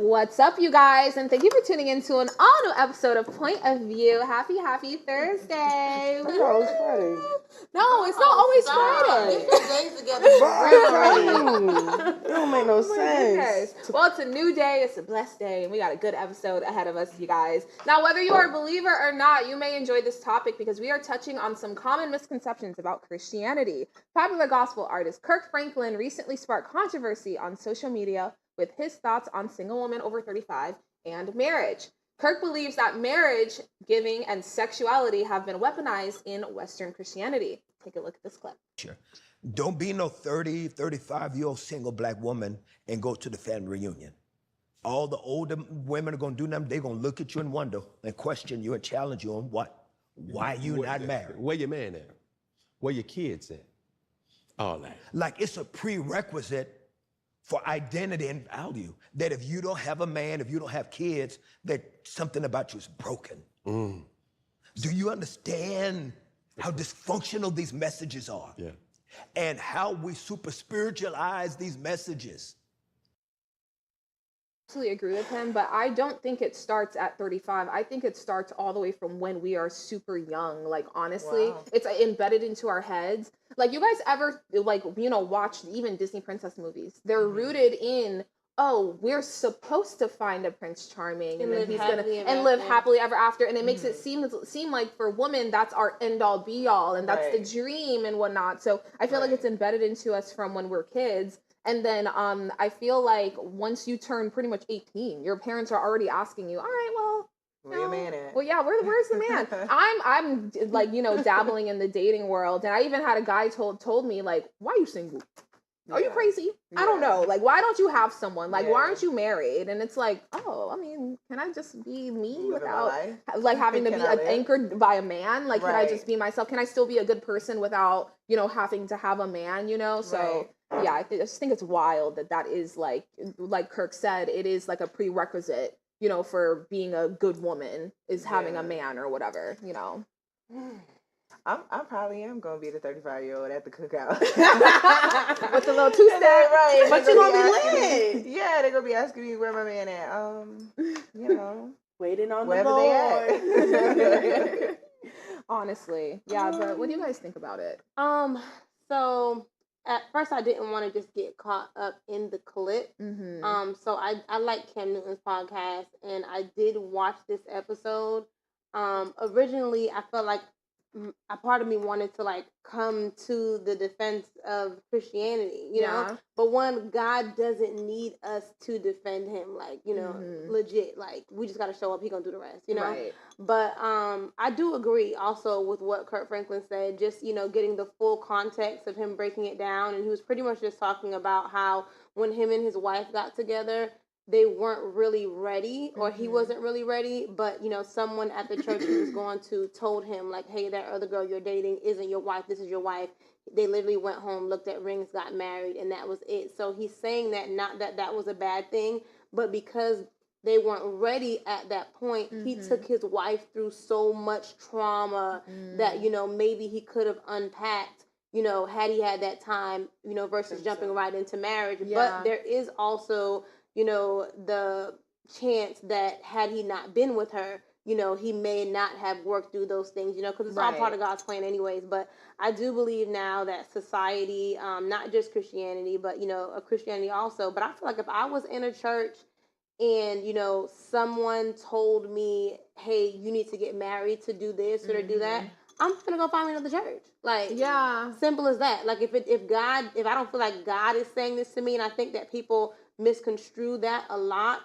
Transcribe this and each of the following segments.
What's up, you guys? And thank you for tuning in to an all-new episode of Point of View. Happy Thursday. I thought it was Friday. No, it's not always Friday. Get your days together. It don't make no sense. Well, it's a new day. It's a blessed day. And we got a good episode ahead of us, you guys. Now, whether you are a believer or not, you may enjoy this topic because we are touching on some common misconceptions about Christianity. Popular gospel artist Kirk Franklin recently sparked controversy on social media with his thoughts on single women over 35 and marriage. Kirk believes that marriage, giving, and sexuality have been weaponized in Western Christianity. Take a look at this clip. Sure. Don't be no 30, 35-year-old single black woman and go to the family reunion. All the older women are going to do them. They're going to look at you and wonder and question you and challenge you on what? Why you not married? Where your man at? Where your kids at? All that. Like it's a prerequisite for identity and value, that if you don't have a man, if you don't have kids, that something about you is broken. Do you understand how dysfunctional these messages are? Yeah. And how we super spiritualize these messages? Absolutely agree with him, but I don't think it starts at 35. I think it starts all the way from when we are super young. Like, honestly, It's embedded into our heads. Like, you guys ever, like, watch even Disney princess movies? They're rooted in, oh, we're supposed to find a Prince Charming and then he's gonna live happily ever after, and it makes it seem like for women that's our end all be all, and that's the dream and whatnot. So I feel like it's embedded into us from when we're kids. And then I feel like once you turn pretty much 18, your parents are already asking you, all right, well, where your man at? Well, yeah, where's the man? I'm like, dabbling in the dating world. And I even had a guy told me, like, why are you single? Are you crazy? I don't know. Like, why don't you have someone? Like, why aren't you married? And it's like, oh, I mean, can I just be me without like having to be anchored by a man? Like, can I just be myself? Can I still be a good person without, having to have a man, So yeah, I just think it's wild that is like Kirk said, it is like a prerequisite, for being a good woman is having a man or whatever, I probably am gonna be the 35-year-old at the cookout with the little two-step, right? But you're gonna be lit. Yeah, they're gonna be asking me where my man at. Waiting on wherever the Lord. they at. Honestly, yeah. But what do you guys think about it? So at first I didn't want to just get caught up in the clip. So I like Cam Newton's podcast, and I did watch this episode. Originally, I felt like a part of me wanted to like come to the defense of Christianity, you know. But one, God doesn't need us to defend him, like, legit. Like, we just got to show up. He gonna do the rest, Right. But I do agree also with what Kirk Franklin said. Just getting the full context of him breaking it down, and he was pretty much just talking about how when him and his wife got together, they weren't really ready, or he wasn't really ready, but, someone at the church he was going to told him, like, hey, that other girl you're dating isn't your wife, this is your wife. They literally went home, looked at rings, got married, and that was it. So he's saying that not that was a bad thing, but because they weren't ready at that point, he took his wife through so much trauma that, maybe he could have unpacked, had he had that time, versus jumping right into marriage. But there is also the chance that had he not been with her, he may not have worked through those things, because it's all part of God's plan anyways. But I do believe now that society, not just Christianity, but, Christianity also. But I feel like if I was in a church and, someone told me, hey, you need to get married to do this or to do that, I'm gonna go find another church. Like, simple as that. Like, if I don't feel like God is saying this to me, and I think that people misconstrue that a lot,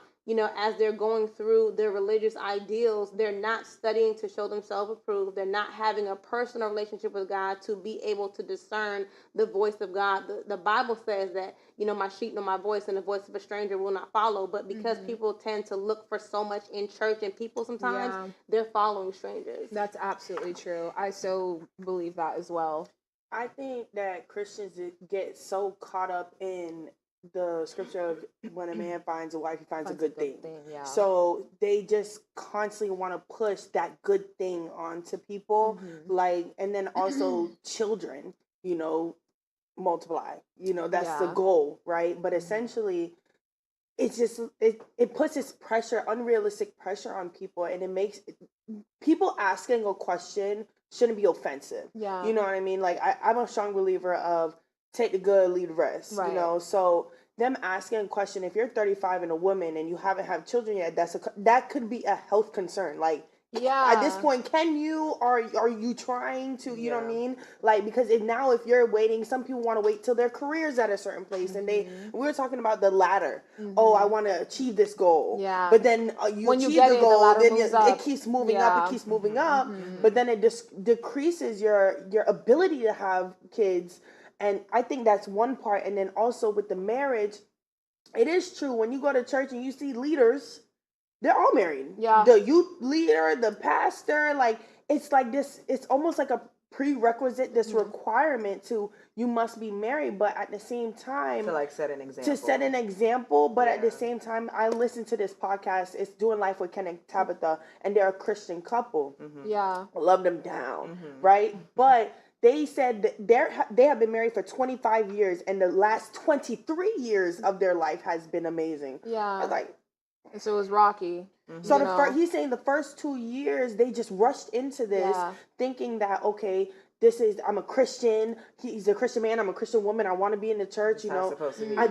as they're going through their religious ideals, they're not studying to show themselves approved. They're not having a personal relationship with God to be able to discern the voice of God. The Bible says that, my sheep know my voice, and the voice of a stranger will not follow. But because people tend to look for so much in church and people sometimes, they're following strangers. That's absolutely true. I so believe that as well. I think that Christians get so caught up in the scripture of when a man finds a wife, he finds a good thing. So they just constantly want to push that good thing onto people, and then also children, multiply. That's the goal, right? But essentially, it's just it puts this pressure, unrealistic pressure on people, and it makes people asking a question shouldn't be offensive. Yeah. You know what I mean? Like I'm a strong believer of take the good, leave the rest. Right. You know, so them asking a question, if you're 35 and a woman and you haven't had children yet, that could be a health concern. Like, yeah, at this point, can you, or are you trying to, you know what I mean? Like, because if you're waiting, some people want to wait till their career's at a certain place, and we were talking about the ladder. Oh, I want to achieve this goal. Yeah. But then you when you achieve get the it, goal, the then it keeps moving up, it keeps moving up, but then it just decreases your ability to have kids. And I think that's one part. And then also with the marriage, it is true when you go to church and you see leaders, they're all married. Yeah. The youth leader, the pastor, like it's like this, it's almost like a prerequisite, this requirement to you must be married, but at the same time to like set an example. But at the same time, I listened to this podcast, it's Doing Life with Ken and Tabitha, and they're a Christian couple. Yeah. I love them down, right? But they said that they have been married for 25 years, and the last 23 years of their life has been amazing. Yeah. I was like, and so it was rocky. So he's saying the first 2 years they just rushed into this, thinking that okay, I'm a Christian. He's a Christian man. I'm a Christian woman. I want to be in the church. You know,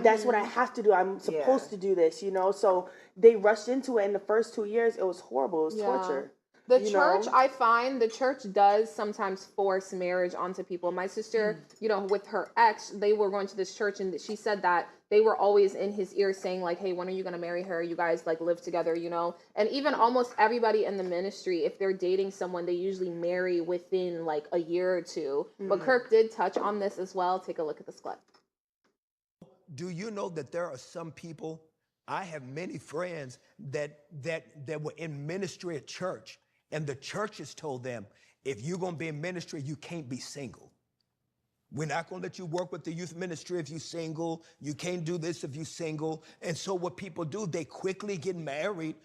that's what I have to do. I'm supposed to do this. You know, so they rushed into it. In the first 2 years, it was horrible. It was torture. The church, I find the church does sometimes force marriage onto people. My sister, you know, with her ex, they were going to this church, and she said that they were always in his ear saying like, hey, when are you going to marry her? You guys like live together, you know? And even almost everybody in the ministry, if they're dating someone, they usually marry within like a year or two. But Kirk did touch on this as well. Take a look at this clip. Do you know that there are some people, I have many friends that were in ministry at church, and the church has told them, if you're going to be in ministry, you can't be single. We're not going to let you work with the youth ministry if you're single. You can't do this if you're single. And so what people do, they quickly get married,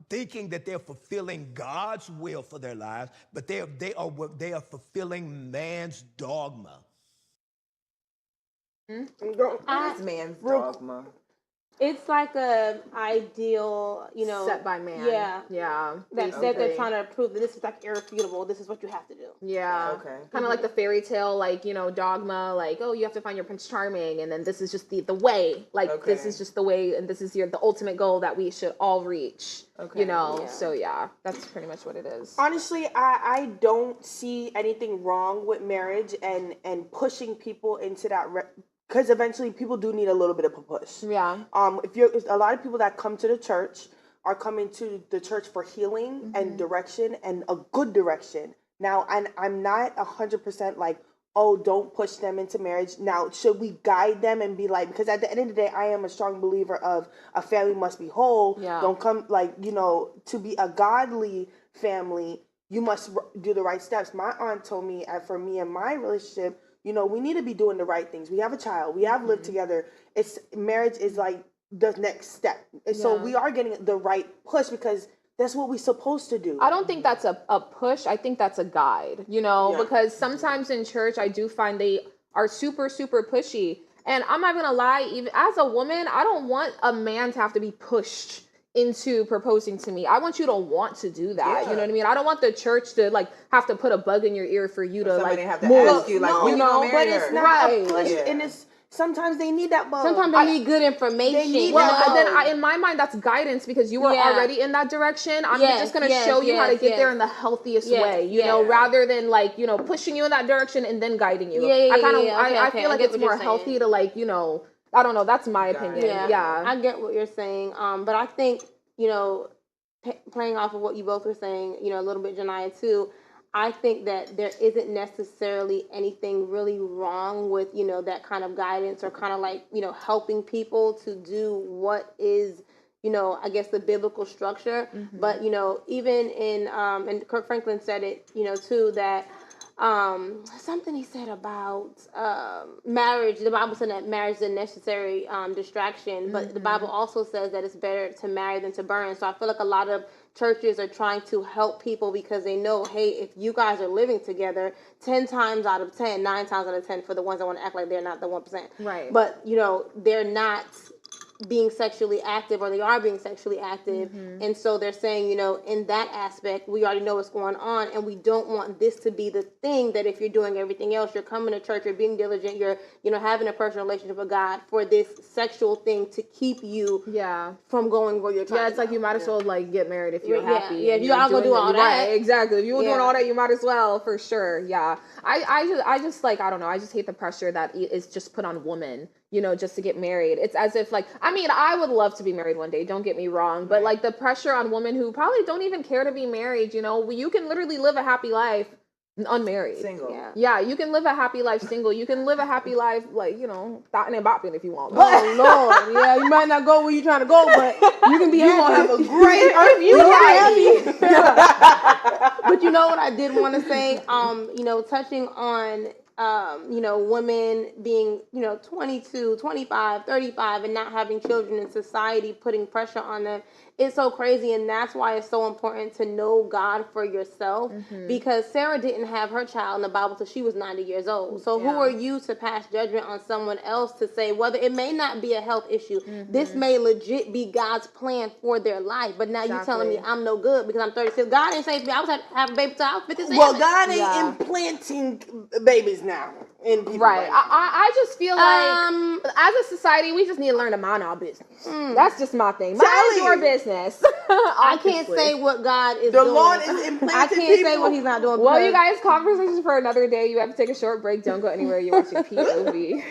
thinking that they're fulfilling God's will for their lives, but they are fulfilling man's dogma. It's man's dogma. It's like a ideal, you know, set by man. Yeah. That they're trying to prove that this is like irrefutable. This is what you have to do. Yeah. Okay. Kind of like the fairy tale, like, you know, dogma, like, oh, you have to find your Prince Charming, and then this is just the way. Like, this is just the way, and this is the ultimate goal that we should all reach. Okay. You know, so that's pretty much what it is. Honestly, I don't see anything wrong with marriage and pushing people into that. Because eventually people do need a little bit of a push. Yeah. If a lot of people that come to the church are coming to the church for healing and direction, and a good direction. Now, I'm not 100% like, oh, don't push them into marriage. Now, should we guide them and be like, because at the end of the day, I am a strong believer of a family must be whole. Yeah. Don't come like, you know, to be a godly family, you must do the right steps. My aunt told me, for me and my relationship, you know, we need to be doing the right things. We have a child. We have lived together. Marriage is like the next step. And so we are getting the right push because that's what we're supposed to do. I don't think that's a push. I think that's a guide, you know, because sometimes in church, I do find they are super, super pushy. And I'm not going to lie, even as a woman, I don't want a man to have to be pushed into proposing to me. I want you to want to do that. You know what I mean? I don't want the church to like have to put a bug in your ear for you to like have to ask you like, when you gonna marry her? But it's not a push, and it's sometimes they need that bug. Sometimes they need good information. And then in my mind, that's guidance because you were already in that direction. I'm just going to show you how to get there in the healthiest way, you know, rather than like, you know, pushing you in that direction and then guiding you. I feel like it's more healthy to like, you know, I don't know. That's my opinion. Yeah. I get what you're saying. But I think, you know, playing off of what you both were saying, you know, a little bit, Janiyah, too, I think that there isn't necessarily anything really wrong with, you know, that kind of guidance or kind of like, you know, helping people to do what is, you know, I guess the biblical structure. But, you know, even in, and Kirk Franklin said it, you know, too, that something he said about marriage. The Bible said that marriage is a necessary distraction, but the Bible also says that it's better to marry than to burn. So I feel like a lot of churches are trying to help people because they know, hey, if you guys are living together, 10 times out of 10, 9 times out of 10, for the ones that want to act like they're not the 1%. Right. But, you know, they're not being sexually active, or they are being sexually active. And so they're saying, you know, in that aspect, we already know what's going on, and we don't want this to be the thing that if you're doing everything else, you're coming to church, you're being diligent, you're, you know, having a personal relationship with God, for this sexual thing to keep you from going where you're trying to it's like you might as well like get married if you're happy. Yeah, if you're all gonna do all that. Right, exactly. If you were doing all that, you might as well, for sure. Yeah. I just like, I don't know, I just hate the pressure that is just put on women, you know, just to get married. It's as if like, I mean, I would love to be married one day, don't get me wrong, but like the pressure on women who probably don't even care to be married, you know, you can literally live a happy life unmarried. Single. Yeah, you can live a happy life single. You can live a happy life, like, you know, thotting and bopping if you want. But, oh Lord, yeah, you might not go where you're trying to go, but you can be happy. Gonna have a great happy. But you know what I did want to say? You know, touching on you know, women being, you know, 22, 25, 35 and not having children, in society putting pressure on them. It's so crazy, and that's why it's so important to know God for yourself, because Sarah didn't have her child in the Bible till she was 90 years old. So who are you to pass judgment on someone else to say whether it may not be a health issue, this may legit be God's plan for their life, but now you're telling me I'm no good because I'm 36. God ain't saying to me I was have a baby till I was 57. Well, God ain't implanting babies now in people. Right. I just feel like as a society, we just need to learn to mind our business. That's just my thing. Mind your business. I can't say what God is doing. The Lord is implanting I can't say what he's not doing. Well, you guys, conversations for another day. You have to take a short break. Don't go anywhere. You're watching POV.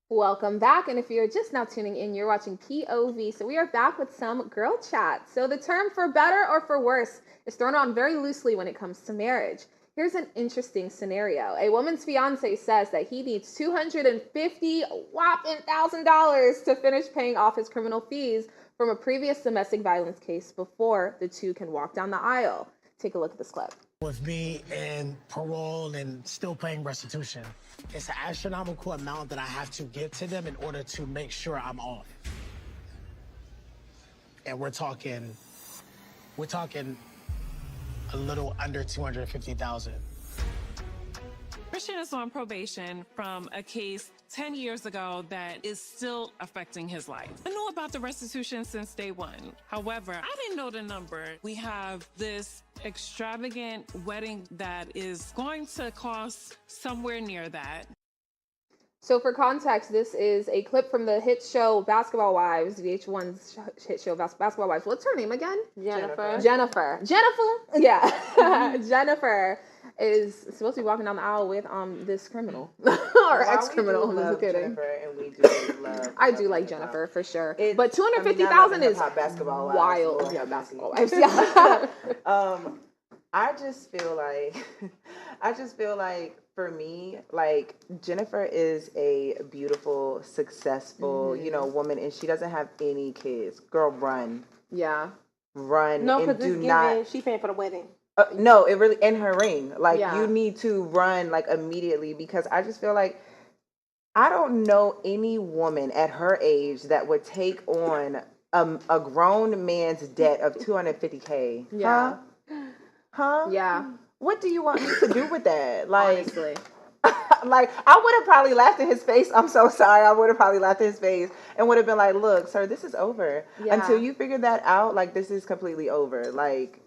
Welcome back, and if you're just now tuning in, you're watching POV. So we are back with some girl chat. So the term for better or for worse is thrown on very loosely when it comes to marriage. Here's an interesting scenario. A woman's fiance says that he needs $250 whopping $1,000 to finish paying off his criminal fees from a previous domestic violence case before the two can walk down the aisle. Take a look at this clip. With me and parole and still paying restitution, it's an astronomical amount that I have to give to them in order to make sure I'm off. And we're talking a little under 250,000. Christian is on probation from a case 10 years ago that is still affecting his life. I knew about the restitution since day one. However, I didn't know the number. We have this extravagant wedding that is going to cost somewhere near that. So for context, this is a clip from the hit show Basketball Wives, VH1's hit show Basketball Wives. What's her name again? Jennifer. Yeah. Jennifer is supposed to be walking down the aisle with this criminal or ex-criminal. I'm just kidding. Jennifer, and we do love. I do like Jennifer for sure, but 250,000 is Basketball wild. Wives, Yeah, Basketball Wives. Yeah. I just feel like for me, like Jennifer is a beautiful, successful, woman, and she doesn't have any kids. Girl, run. Yeah. Run. No, and because she paying for the wedding. No, it really in her ring. Like you need to run like immediately, because I just feel like I don't know any woman at her age that would take on a grown man's debt of $250K. Yeah. Huh? Yeah. What do you want me to do with that? Like, honestly. Like, I would have probably laughed in his face. I'm so sorry. I would have probably laughed in his face and would have been like, look, sir, this is over. Yeah. Until you figure that out, like, this is completely over. Like,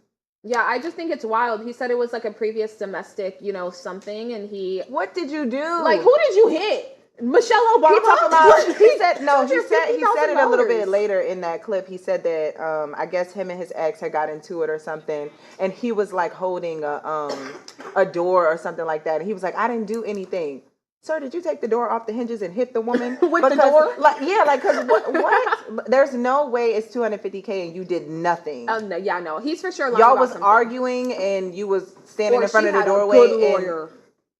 yeah, I just think it's wild. He said it was like a previous domestic, something, and what did you do? Like, who did you hit? Michelle Obama? He said it a little bit later in that clip. He said that I guess him and his ex had got into it or something, and he was like holding a door or something like that, and he was like, I didn't do anything. Sir, did you take the door off the hinges and hit the woman with the door? Because what? There's no way it's $250K and you did nothing. No, he's for sure. Y'all was arguing and you was standing in front of the doorway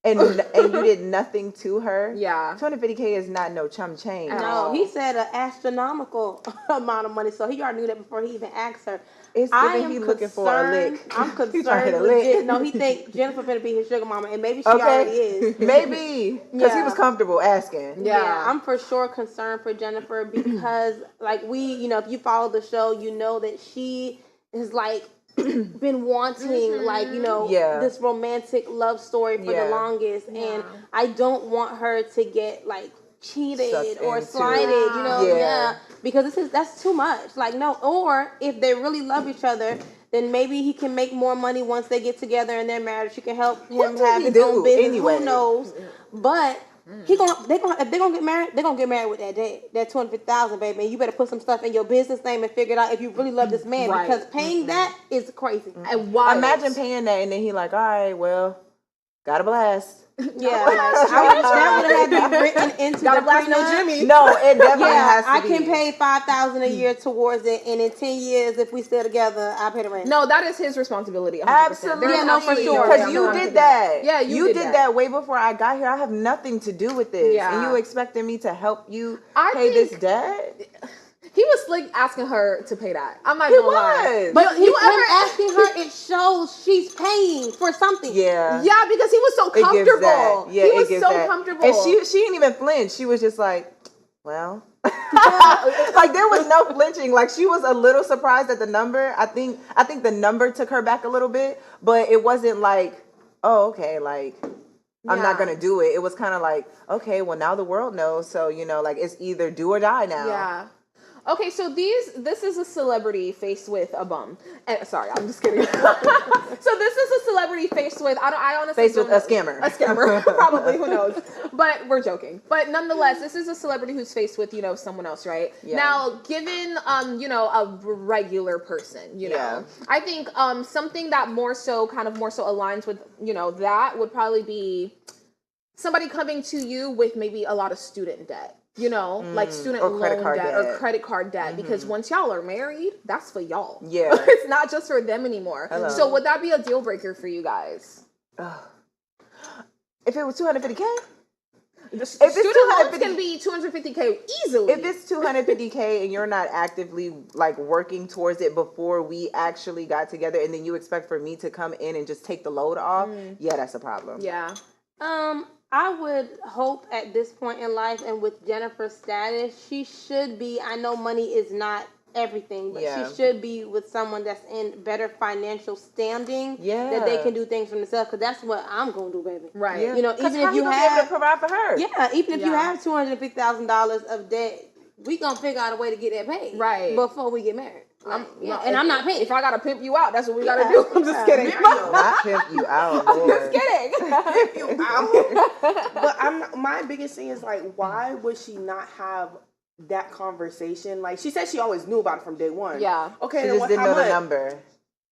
and you did nothing to her. Yeah, $250K is not no chum change. No, he said an astronomical amount of money, so he already knew that before he even asked her. It's giving he looking for a lick. I'm concerned. Legit. No, he think Jennifer finna be his sugar mama, and maybe she already is. Maybe because he was comfortable asking. Yeah, I'm for sure concerned for Jennifer because, like, if you follow the show, you know that she is like been wanting this romantic love story for the longest, and I don't want her to get like cheated or slighted, because that's too much. Like, no, or if they really love each other, then maybe he can make more money once they get together and they're married. She can help him have his own business. Anyway? Who knows? But if they're gonna get married, they're gonna get married with that debt, that $250,000, baby. And you better put some stuff in your business name and figure it out if you really love this man, because paying that is crazy. And imagine paying that and then he like, all right, well, got a blast. Yeah, I wish that would have had to be written into the prenup. No, it definitely has to be. I can pay $5,000 a year towards it, and in 10 years, if we still together, I pay the rent. No, that is his responsibility. 100%. Absolutely, yeah, no, for sure. Because you did that. Yeah, you did that way before I got here. I have nothing to do with this, and you expected me to help you pay this debt. He was like asking her to pay that. I'm not gonna lie. But you ever asking her, it shows she's paying for something. Yeah. Yeah, because he was so comfortable. Yeah, he was so comfortable. And she didn't even flinch. She was just like, well. Like, there was no flinching. Like, she was a little surprised at the number. I think the number took her back a little bit, but it wasn't like, oh, okay, like, I'm not going to do it. It was kind of like, okay, well, now the world knows. So, like, it's either do or die now. Yeah. Okay, so this is a celebrity faced with a bum. Sorry, I'm just kidding. So this is a celebrity faced with I honestly faced with a scammer. A scammer, probably, who knows? But we're joking. But nonetheless, this is a celebrity who's faced with someone else, right? Yeah. Now, given a regular person, I think something that more so aligns with that would probably be somebody coming to you with maybe a lot of student debt. Like student loan debt or credit card debt, because once y'all are married, that's for y'all. Yeah. It's not just for them anymore. Hello. So would that be a deal breaker for you guys? If it was $250K? Student loans can be $250K easily. If it's $250K and you're not actively like working towards it before we actually got together, and then you expect for me to come in and just take the load off, that's a problem. Yeah. I would hope at this point in life, and with Jennifer's status, she should be, I know money is not everything, but she should be with someone that's in better financial standing, that they can do things for themselves, because that's what I'm going to do, baby. Right. Yeah. Even if you have able to provide for her. Yeah, even if you have $250,000 of debt, we going to figure out a way to get that paid. Right. Before we get married. And I'm not paying. If I gotta pimp you out, that's what we gotta do. I'm just kidding. Not pimp you out, Lord. I'm just kidding. Pimp you out. But my biggest thing is like, why would she not have that conversation? Like, she said she always knew about it from day one. Yeah. Okay. She then just didn't how know much? the number.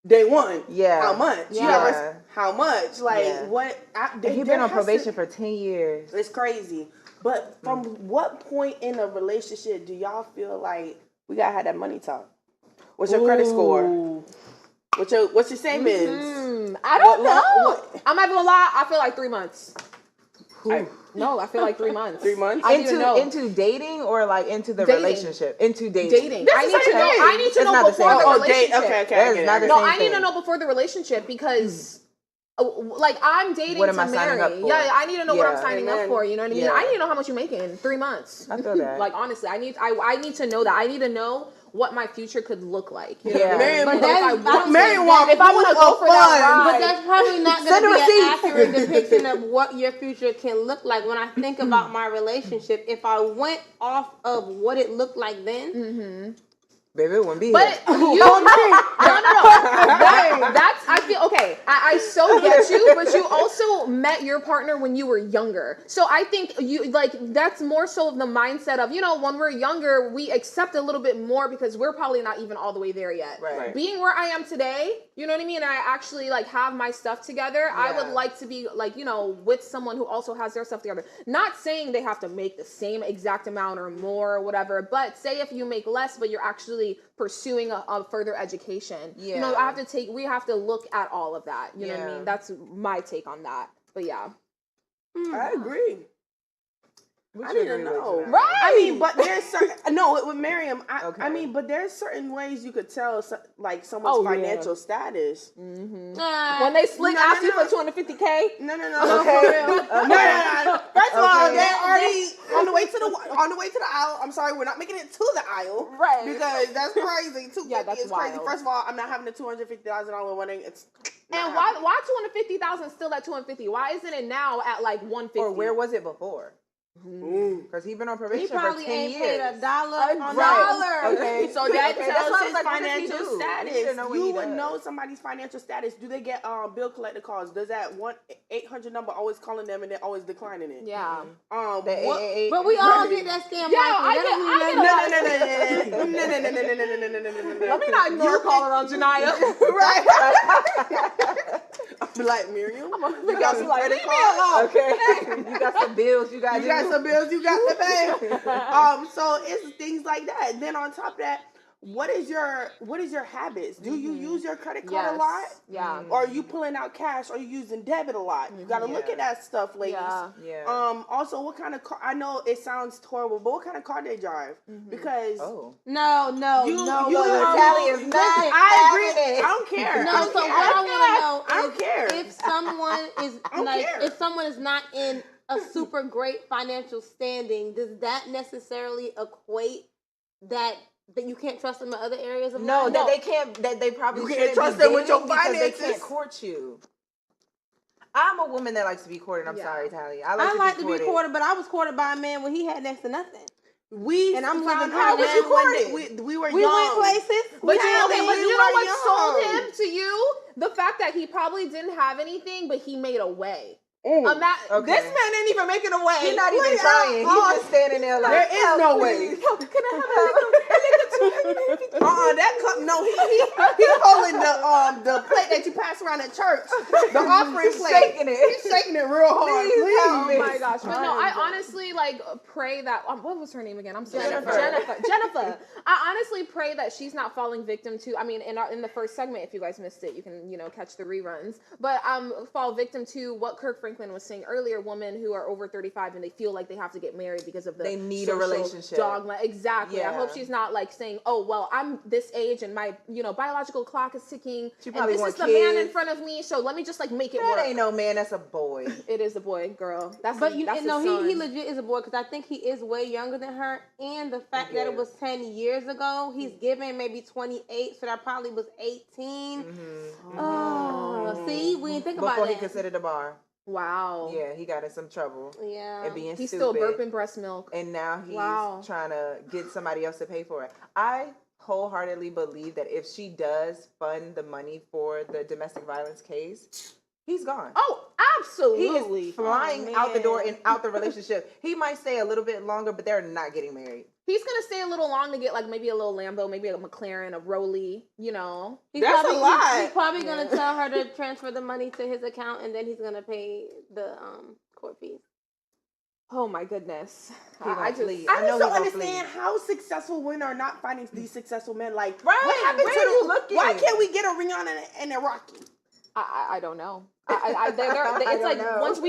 Day one. Yeah. How much? Yeah. How much? Like, Yeah. what? He's been on probation for 10 years. It's crazy. But from what point in a relationship do y'all feel like we gotta have that money talk? What's your credit score? What's your savings? I don't know. I'm not gonna lie. I feel like 3 months. No, I feel like 3 months. 3 months? I need to know. Into dating or like into the Dating. relationship? Into dating. Dating. I need to know. I need to It's know not the before same the thing. relationship. Okay. That is not the No, same I need to thing. know before the relationship because, like, I'm dating What am to I signing marry. up for? Yeah, I need to know what I'm Yeah. signing up for. You know what I mean? Yeah. I need to know how much you're making in 3 months. I feel that. Like, honestly, I need to know that. I need to know what my future could look like. You know Yeah. what I mean? But If that's- I I want don't to- think if I want to go for that But ride, that's probably not going Send to a be an receipt. accurate depiction of what your future can look like. When I think about my relationship, if I went off of what it looked like then, Baby, it wouldn't be but here. you, no. That's I feel okay. I so get you, but you also met your partner when you were younger. So I think you like that's more so of the mindset of when we're younger, we accept a little bit more because we're probably not even all the way there yet. Right. Being where I am today, you know what I mean. And I actually like have my stuff together. I would like to be like with someone who also has their stuff together. Not saying they have to make the same exact amount or more or whatever, but say if you make less, but you're actually pursuing a further education. Yeah. We have to look at all of that. You know what I Yeah. mean? That's my take on that. But yeah. I agree. We I should need to agree with know. you now. Right. I mean, but there's certain with Miriam. I Okay. mean, but there's certain ways you could tell like someone's financial status. When they slick No, ask no, you no. for $250K. No. Okay. No. First of all, Okay. they're already on the way to the aisle. I'm sorry, we're not making it to the aisle, Right. Because that's crazy. Yeah, that's is crazy. wild. First of all, I'm not having a $250,000 wedding. It's And why 250,000 still at 250? Why isn't it now at like 150? Or where was it before? Because he's been on probation he for probably 10 ain't years. paid $1 on Right. $1. Okay. So that Okay, that's tells why I was his like, what does he financial do? We status. should know what You he would does. know somebody's financial status. Do they get bill collector calls? Does that 1-800 number always calling them and they're always declining it? Yeah. The What? 888. But we all get that scam. Yeah, No. Let me not ignore a caller on Janaya. Right. I'll be like, Miriam, you got some credit cards? Okay. You got some bills you got to You got some bills you got to pay. So it's things like that. And then on top of that, what is your habits? Do you use your credit card a lot? Yeah. Or are you pulling out cash? Or are you using debit a lot? You got to look at that stuff, ladies. Yeah. Also, what kind of car? I know it sounds horrible, but what kind of car they drive? Because Oh. No. Italians Listen, not I agree. having it. I don't care. No, I don't so care. what I want to know I don't care. if someone is don't like, care. if someone is not in a super great financial standing, does that necessarily equate that you can't trust them in other areas of No, life? that they can't. That they probably You shouldn't can't trust be them with your dating because finances. They can't court you. I'm a woman that likes to be courted. I'm sorry, Talia. I like to be courted, but I was courted by a man when he had next to nothing. And I'm living how was you courted? courted? We were We young. went places. But We you know, had but things. you know what young. sold him to you? The fact that he probably didn't have anything, but he made a way. Okay. This man ain't even making a way. He's not even trying. He's just standing there like, There is no way. Can I have a little That cup. No, he holding the plate that you pass around at church, the offering plate. shaking it. He's shaking it real hard. Please help Oh me. my gosh. But no, I honestly like pray that what was her name again? I'm sorry. Jennifer. I honestly pray that she's not falling victim to, I mean, in the first segment, if you guys missed it, you can, catch the reruns. But fall victim to what Kirk Franklin was saying earlier, women who are over 35 and they feel like they have to get married because of the They need a social relationship. dogma. Exactly. I Yeah. hope she's not like saying, oh, well, I'm this age and my, biological clock is ticking. She And probably this is want the man in kids. front of me. So let me just like make it That work. ain't no man. That's a boy. It is a boy, girl. That's But that's no, his son. he legit is a boy because I think he is way younger than her, and the fact that it was 10 years ago, he's given maybe 28, so that probably was 18. Oh, see, we didn't think about Before that. he considered a bar. Wow. Yeah, he got in some trouble. Yeah. And being He's stupid. still burping breast milk. And now he's Wow. trying to get somebody else to pay for it. I wholeheartedly believe that if she does fund the money for the domestic violence case, he's gone. Oh, absolutely. He is flying out the door and out the relationship. He might stay a little bit longer, but they're not getting married. He's gonna stay a little long to get like maybe a little Lambo, maybe a McLaren, a Rollie, you know. That's a lot. He's probably gonna tell her to transfer the money to his account, and then he's gonna pay the court fees. Oh my goodness. I just don't understand how successful women are not finding these successful men. Like, what happened to you looking? Why can't we get a Rihanna and a Rocky? I don't know. It's like once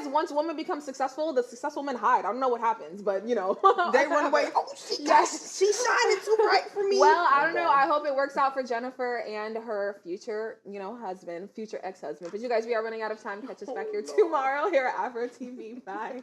once women become successful, the successful men hide. I don't know what happens, but you know they run away. Oh, she's shining too bright for me. Well, I don't know. I hope it works out for Jennifer and her future, husband, future ex-husband. But you guys, we are running out of time. Catch us back here tomorrow here at Afro TV. Bye.